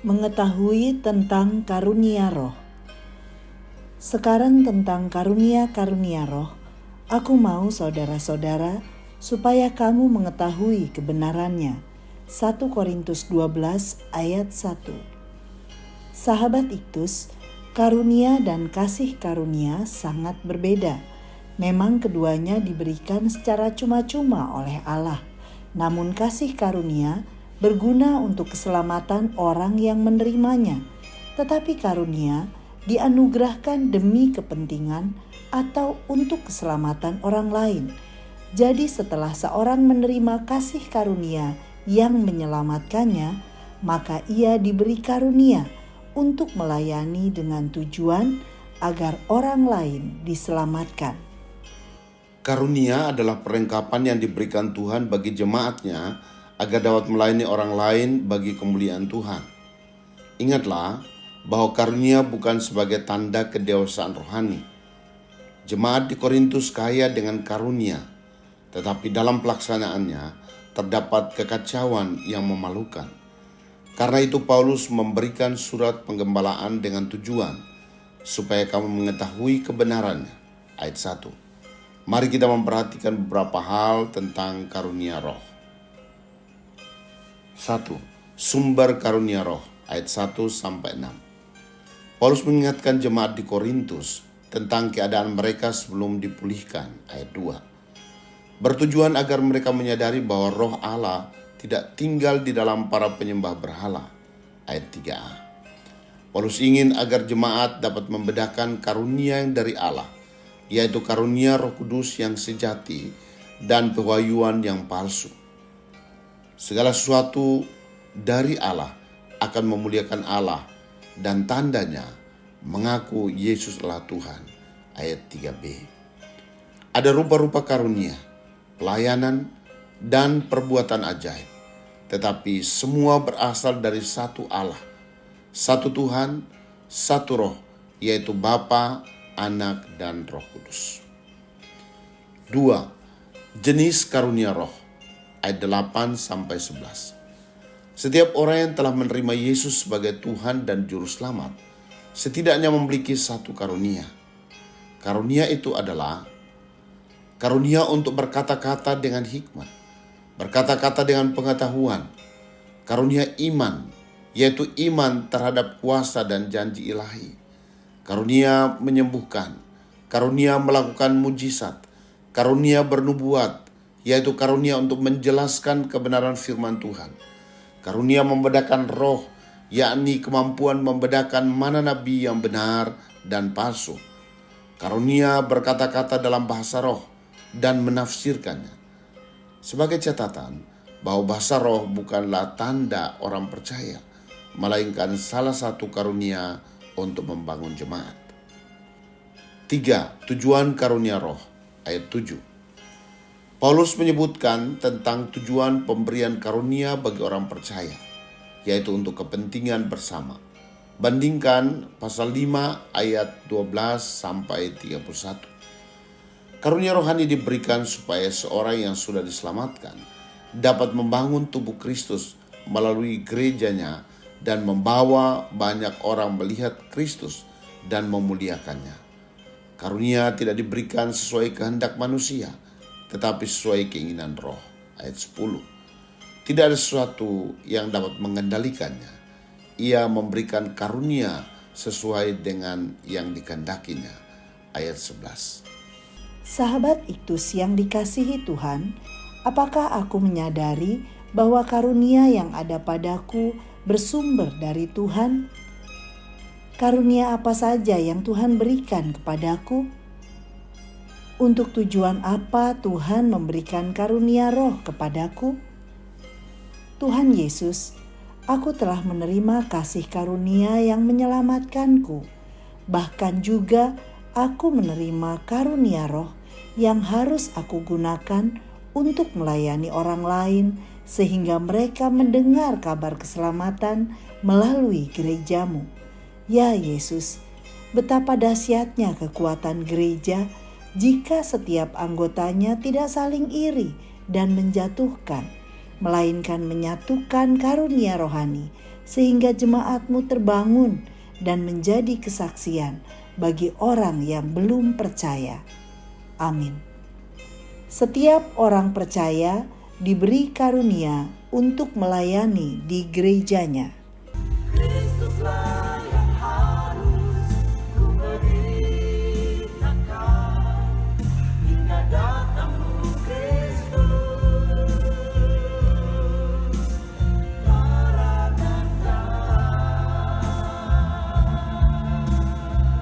Mengetahui tentang karunia roh. Sekarang tentang karunia-karunia roh, aku mau saudara-saudara supaya kamu mengetahui kebenarannya. 1 Korintus 12 ayat 1. Sahabat Iktus, karunia dan kasih karunia sangat berbeda. Memang keduanya diberikan secara cuma-cuma oleh Allah. Namun kasih karunia berguna untuk keselamatan orang yang menerimanya. Tetapi karunia dianugerahkan demi kepentingan atau untuk keselamatan orang lain. Jadi setelah seorang menerima kasih karunia yang menyelamatkannya, maka ia diberi karunia untuk melayani dengan tujuan agar orang lain diselamatkan. Karunia adalah perlengkapan yang diberikan Tuhan bagi jemaatnya agar dapat melayani orang lain bagi kemuliaan Tuhan. Ingatlah bahwa karunia bukan sebagai tanda kedewasaan rohani. Jemaat di Korintus kaya dengan karunia, tetapi dalam pelaksanaannya terdapat kekacauan yang memalukan. Karena itu Paulus memberikan surat penggembalaan dengan tujuan supaya kamu mengetahui kebenarannya. Ayat 1. Mari kita memperhatikan beberapa hal tentang karunia roh. 1. Sumber karunia roh, ayat 1-6. Paulus mengingatkan jemaat di Korintus tentang keadaan mereka sebelum dipulihkan, ayat 2. Bertujuan agar mereka menyadari bahwa roh Allah tidak tinggal di dalam para penyembah berhala, ayat 3a. Paulus ingin agar jemaat dapat membedakan karunia yang dari Allah, yaitu karunia Roh Kudus yang sejati dan pewahyuan yang palsu. Segala sesuatu dari Allah akan memuliakan Allah dan tandanya mengaku Yesus adalah Tuhan. Ayat 3b. Ada rupa-rupa karunia, pelayanan, dan perbuatan ajaib. Tetapi semua berasal dari satu Allah, satu Tuhan, satu Roh, yaitu Bapa, Anak, dan Roh Kudus. 2. Jenis karunia roh, ayat 8-11. Setiap orang yang telah menerima Yesus sebagai Tuhan dan Juru Selamat, setidaknya memiliki satu karunia. Karunia itu adalah karunia untuk berkata-kata dengan hikmat, berkata-kata dengan pengetahuan, karunia iman, yaitu iman terhadap kuasa dan janji ilahi, karunia menyembuhkan, karunia melakukan mujizat, karunia bernubuat, yaitu karunia untuk menjelaskan kebenaran firman Tuhan, karunia membedakan roh, yakni kemampuan membedakan mana nabi yang benar dan palsu, karunia berkata-kata dalam bahasa roh dan menafsirkannya. Sebagai catatan, bahwa bahasa roh bukanlah tanda orang percaya, melainkan salah satu karunia untuk membangun jemaat. 3. Tujuan karunia roh, ayat 7. Paulus menyebutkan tentang tujuan pemberian karunia bagi orang percaya, yaitu untuk kepentingan bersama. Bandingkan pasal 5 ayat 12-31. Karunia rohani diberikan supaya seorang yang sudah diselamatkan dapat membangun tubuh Kristus melalui gerejanya dan membawa banyak orang melihat Kristus dan memuliakannya. Karunia tidak diberikan sesuai kehendak manusia, tetapi sesuai keinginan roh. Ayat 10. Tidak ada sesuatu yang dapat mengendalikannya. Ia memberikan karunia sesuai dengan yang dikehendakinya. Ayat 11. Sahabat Iktus yang dikasihi Tuhan, apakah aku menyadari bahwa karunia yang ada padaku bersumber dari Tuhan? Karunia apa saja yang Tuhan berikan kepadaku? Untuk tujuan apa Tuhan memberikan karunia roh kepadaku? Tuhan Yesus, aku telah menerima kasih karunia yang menyelamatkanku. Bahkan juga aku menerima karunia roh yang harus aku gunakan untuk melayani orang lain, sehingga mereka mendengar kabar keselamatan melalui gerejamu. Ya Yesus, betapa dahsyatnya kekuatan gereja jika setiap anggotanya tidak saling iri dan menjatuhkan, melainkan menyatukan karunia rohani, sehingga jemaatmu terbangun dan menjadi kesaksian bagi orang yang belum percaya. Amin. Setiap orang percaya diberi karunia untuk melayani di gerejanya.